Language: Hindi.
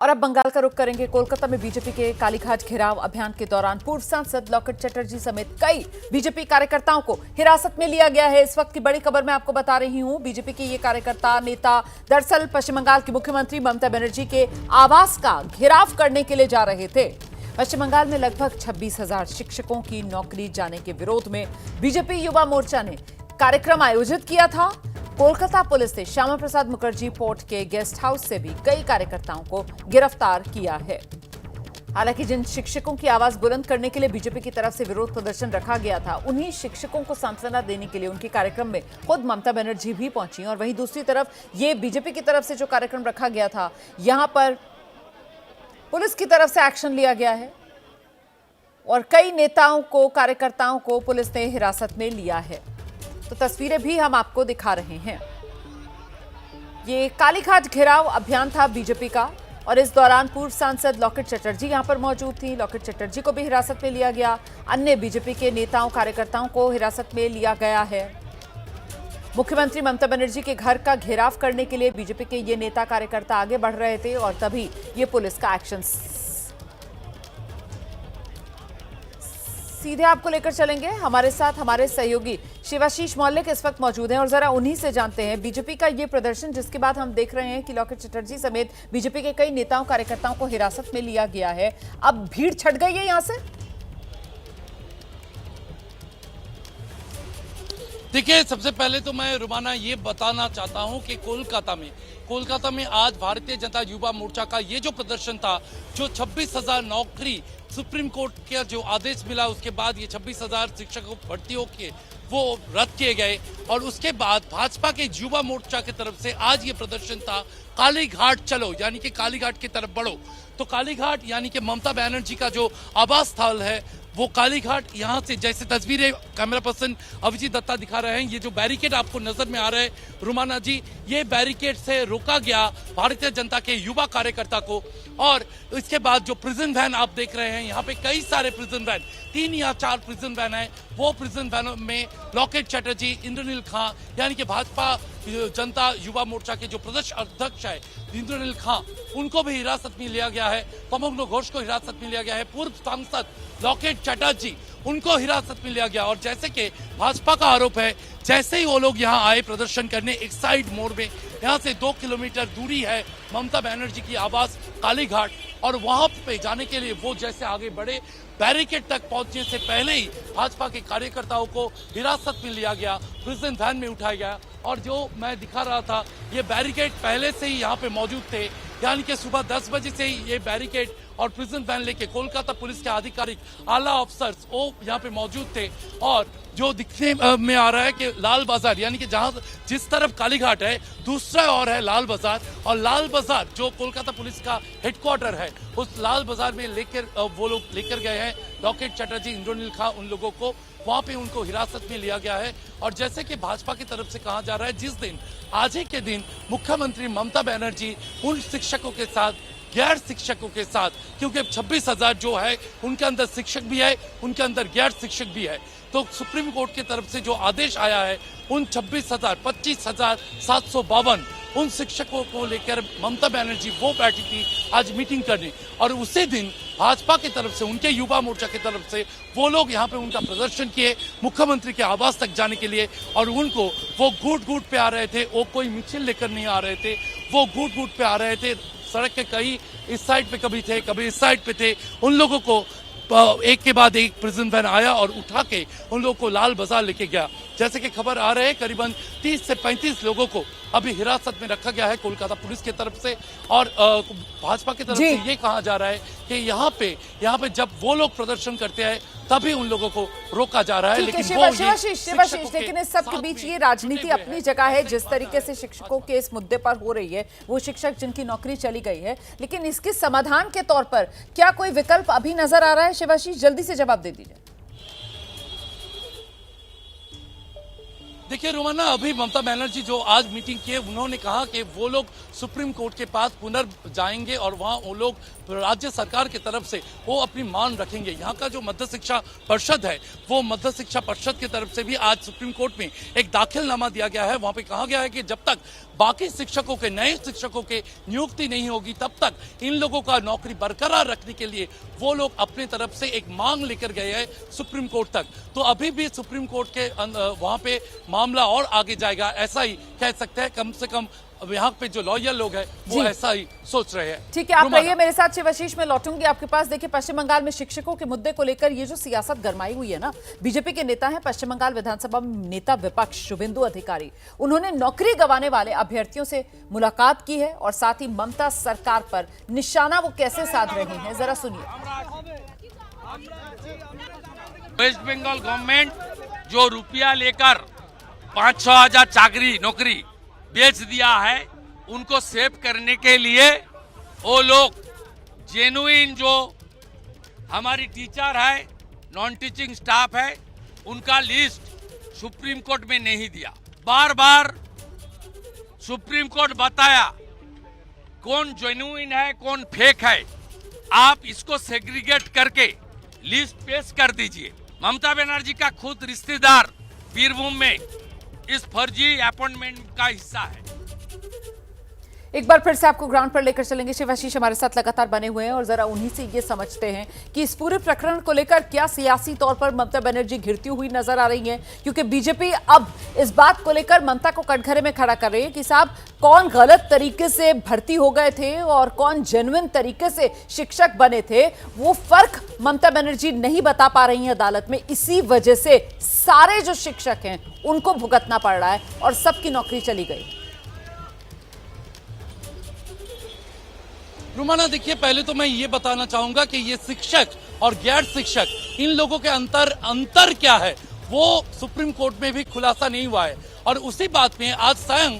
और अब बंगाल का रुख करेंगे। कोलकाता में बीजेपी के कालीघाट घेराव अभियान के दौरान पूर्व सांसद लॉकेट चटर्जी समेत कई बीजेपी कार्यकर्ताओं को हिरासत में लिया गया है। इस वक्त की बड़ी खबर मैं आपको बता रही हूं। बीजेपी के ये कार्यकर्ता नेता दरअसल पश्चिम बंगाल की मुख्यमंत्री ममता बनर्जी के आवास का घेराव करने के लिए जा रहे थे। पश्चिम बंगाल में लगभग 26,000 शिक्षकों की नौकरी जाने के विरोध में बीजेपी युवा मोर्चा ने कार्यक्रम आयोजित किया था। कोलकाता पुलिस ने श्यामा प्रसाद मुखर्जी पोर्ट के गेस्ट हाउस से भी कई कार्यकर्ताओं को गिरफ्तार किया है। हालांकि जिन शिक्षकों की आवाज बुलंद करने के लिए बीजेपी की तरफ से विरोध प्रदर्शन रखा गया था, उन्हीं शिक्षकों को सांत्वना देने के लिए उनके कार्यक्रम में खुद ममता बनर्जी भी पहुंची। और वहीं दूसरी तरफ ये बीजेपी की तरफ से जो कार्यक्रम रखा गया था, यहां पर पुलिस की तरफ से एक्शन लिया गया है और कई नेताओं को, कार्यकर्ताओं को पुलिस ने हिरासत में लिया है। तो तस्वीरें भी हम आपको दिखा रहे हैं। ये कालीघाट घेराव अभियान था बीजेपी का और इस दौरान पूर्व सांसद लॉकेट चटर्जी यहां पर मौजूद थी। लॉकेट चटर्जी को भी हिरासत में लिया गया। अन्य बीजेपी के नेताओं, कार्यकर्ताओं को हिरासत में लिया गया है। मुख्यमंत्री ममता बनर्जी के घर का घेराव करने के लिए बीजेपी के ये नेता, कार्यकर्ता आगे बढ़ रहे थे और तभी ये पुलिस का एक्शन। सीधे आपको लेकर चलेंगे। हमारे साथ हमारे सहयोगी शिवाशीष मौलिक इस वक्त मौजूद हैं और जरा उन्हीं से जानते हैं बीजेपी का ये प्रदर्शन, जिसके बाद हम देख रहे हैं कि लॉकेट चटर्जी समेत बीजेपी के कई नेताओं, कार्यकर्ताओं को हिरासत में लिया गया है। अब भीड़ छट गई है यहां से। देखिए, सबसे पहले तो मैं रुमाना ये बताना चाहता हूं कि कोलकाता में आज भारतीय जनता युवा मोर्चा का ये जो प्रदर्शन था, जो 26,000 नौकरी सुप्रीम कोर्ट का जो आदेश मिला, उसके बाद ये 26,000 शिक्षकों भर्तियों के वो रद्द किए गए और उसके बाद भाजपा के युवा मोर्चा की तरफ से आज ये प्रदर्शन था, कालीघाट चलो, यानी कि कालीघाट की तरफ बढ़ो। तो कालीघाट यानी कि ममता बनर्जी का जो आवास स्थल है, वो कालीघाट, यहाँ से जैसे तस्वीरें कैमरा पर्सन अभिजीत दत्ता दिखा रहे हैं, ये जो बैरिकेड आपको नजर में आ रहा है रुमाना जी, ये बैरिकेड से रोका गया भारतीय जनता के युवा कार्यकर्ता को। और इसके बाद जो प्रिजन वैन आप देख रहे हैं, यहाँ पे कई सारे प्रिजन वैन, 3 या 4 प्रिजन वैन है। वो प्रिजन वैनों में लॉकेट चटर्जी, इंद्रनील खां, यानी कि भाजपा जनता युवा मोर्चा के जो प्रदेश अध्यक्ष है इंद्रनील खां, उनको भी हिरासत में लिया गया है। पमंगलो घोष को हिरासत में लिया गया है। पूर्व सांसद लॉकेट चटर्जी, उनको हिरासत में लिया गया। और जैसे कि भाजपा का आरोप है, जैसे ही वो लोग यहाँ आए प्रदर्शन करने, एक साइड मोड़ में, यहाँ से 2 किलोमीटर दूरी है ममता बनर्जी की आवास कालीघाट, और वहां पे जाने के लिए वो जैसे आगे बढ़े, बैरिकेड तक पहुंचने से पहले ही भाजपा के कार्यकर्ताओं को हिरासत में लिया गया, प्रिजन वैन में उठाया गया। और जो मैं दिखा रहा था, ये बैरिकेड पहले से ही यहाँ पे मौजूद थे, यानी कि सुबह 10 बजे से ही ये बैरिकेड और प्रिजन वैन लेके कोलकाता पुलिस के आधिकारिक, आला अफसर्स वो यहाँ पे मौजूद थे। और जो दिखने में आ रहा है कि लाल बाजार, यानी कि जहां जिस तरफ कालीघाट है, दूसरा और है लाल बाजार, और लाल बाजार जो कोलकाता पुलिस का हेडक्वार्टर है, उस लाल बाजार में वो लोग लेकर गए हैं लॉकेट चटर्जी, इंद्रनील खां, उन लोगों को वहां पे उनको हिरासत में लिया गया है। और जैसे कि भाजपा की तरफ से कहा जा रहा है, जिस दिन, आज ही के दिन, मुख्यमंत्री ममता बनर्जी उन शिक्षकों के साथ, गैर शिक्षकों के साथ, क्योंकि 26,000 जो है उनके अंदर शिक्षक भी है, उनके अंदर गैर शिक्षक भी है, तो सुप्रीम कोर्ट की तरफ से जो आदेश आया है, उन 25,752 उन शिक्षकों को लेकर ममता बनर्जी वो बैठी थी आज मीटिंग करने। और उसी दिन भाजपा की तरफ से, उनके युवा मोर्चा की तरफ से वो लोग यहाँ पे उनका प्रदर्शन किए मुख्यमंत्री के आवास तक जाने के लिए। और उनको वो घूट पे आ रहे थे, वो कोई मिছিল लेकर नहीं आ रहे थे, वो घूट पे आ रहे थे। सड़क के कई इस साइड पे कभी थे, कभी इस साइड पे थे। उन लोगों को एक के बाद एक प्रिजन वैन आया और उठा के उन लोगों को लाल बाजार लेके गया। जैसे कि खबर आ रहे हैं, करीबन 30 से 35 लोगों को अभी हिरासत में रखा गया है कोलकाता पुलिस की तरफ से। और भाजपा की तरफ से ये कहा जा रहा है कि यहाँ पे जब वो लोग प्रदर्शन करते हैं, तभी उन लोगों को रोका जा रहा है। लेकिन शिवाशीष, लेकिन इस सब के बीच ये राजनीति अपनी जगह है। जिस तरीके से शिक्षकों के इस मुद्दे पर हो रही है, वो शिक्षक जिनकी नौकरी चली गई है, लेकिन इसके समाधान के तौर पर क्या कोई विकल्प अभी नजर आ रहा है? शिवाशीष, जल्दी से जवाब दे दीजिए। देखिए रोमाना, अभी ममता बनर्जी जो आज मीटिंग किए, उन्होंने कहा कि वो लोग सुप्रीम कोर्ट के पास जाएंगे और वहां वो लोग राज्य सरकार की तरफ से वो अपनी मांग रखेंगे। यहाँ का जो मध्य शिक्षा परिषद है, वो मध्य शिक्षा परिषद की तरफ से भी आज सुप्रीम कोर्ट में एक दाखिलनामा दिया गया है। वहां पे कहा गया है कि जब तक बाकी शिक्षकों के, नए शिक्षकों के नियुक्ति नहीं होगी, तब तक इन लोगों का नौकरी बरकरार रखने के लिए वो लोग अपनी तरफ से एक मांग लेकर गए हैं सुप्रीम कोर्ट तक। तो अभी भी सुप्रीम कोर्ट के वहां पे मामला और आगे जाएगा, ऐसा ही कह सकते हैं। कम से कम अब यहाँ पे जो लॉयर लोग हैं वो ऐसा ही सोच रहे हैं। ठीक है, आप रहिए मेरे साथ। शिवाशीष, मैं लौटूंगी आपके पास। देखिए, पश्चिम बंगाल में शिक्षकों के मुद्दे को लेकर ये जो सियासत गरमाई हुई है ना, बीजेपी के नेता हैं पश्चिम बंगाल विधानसभा में नेता विपक्ष शुभेंदु अधिकारी। उन्होंने नौकरी गंवाने वाले अभ्यर्थियों से मुलाकात की है और साथ ही ममता सरकार पर निशाना वो कैसे साध रहे हैं, जरा सुनिए। वेस्ट बंगाल गवर्नमेंट जो रुपया लेकर 5-6 हजार चाकरी नौकरी बेच दिया है, उनको सेव करने के लिए वो लोग जेन्युइन जो हमारी टीचर है, नॉन टीचिंग स्टाफ है, उनका लिस्ट सुप्रीम कोर्ट में नहीं दिया। बार बार सुप्रीम कोर्ट बताया कौन जेन्युइन है कौन फेक है, आप इसको सेग्रीगेट करके लिस्ट पेश कर दीजिए। ममता बनर्जी का खुद रिश्तेदार बीरभूम में इस फर्जी अपॉइंटमेंट का हिस्सा है। एक बार फिर से आपको ग्राउंड पर लेकर चलेंगे। शिवाशीष हमारे साथ लगातार बने हुए हैं और जरा उन्हीं से ये समझते हैं कि इस पूरे प्रकरण को लेकर क्या सियासी तौर पर ममता बनर्जी घिरती हुई नजर आ रही है, क्योंकि बीजेपी अब इस बात को लेकर ममता को कटघरे में खड़ा कर रही है कि साहब कौन गलत तरीके से भर्ती हो गए थे और कौन जेन्युइन तरीके से शिक्षक बने थे, वो फर्क ममता बनर्जी नहीं बता पा रही है अदालत में। इसी वजह से सारे जो शिक्षक हैं उनको भुगतना पड़ रहा है और सबकी नौकरी चली गई। रुमाना, देखिए, पहले तो मैं ये बताना चाहूंगा कि ये शिक्षक और गैर शिक्षक, इन लोगों के अंतर क्या है, वो सुप्रीम कोर्ट में भी खुलासा नहीं हुआ है। और उसी बात में आज स्वयं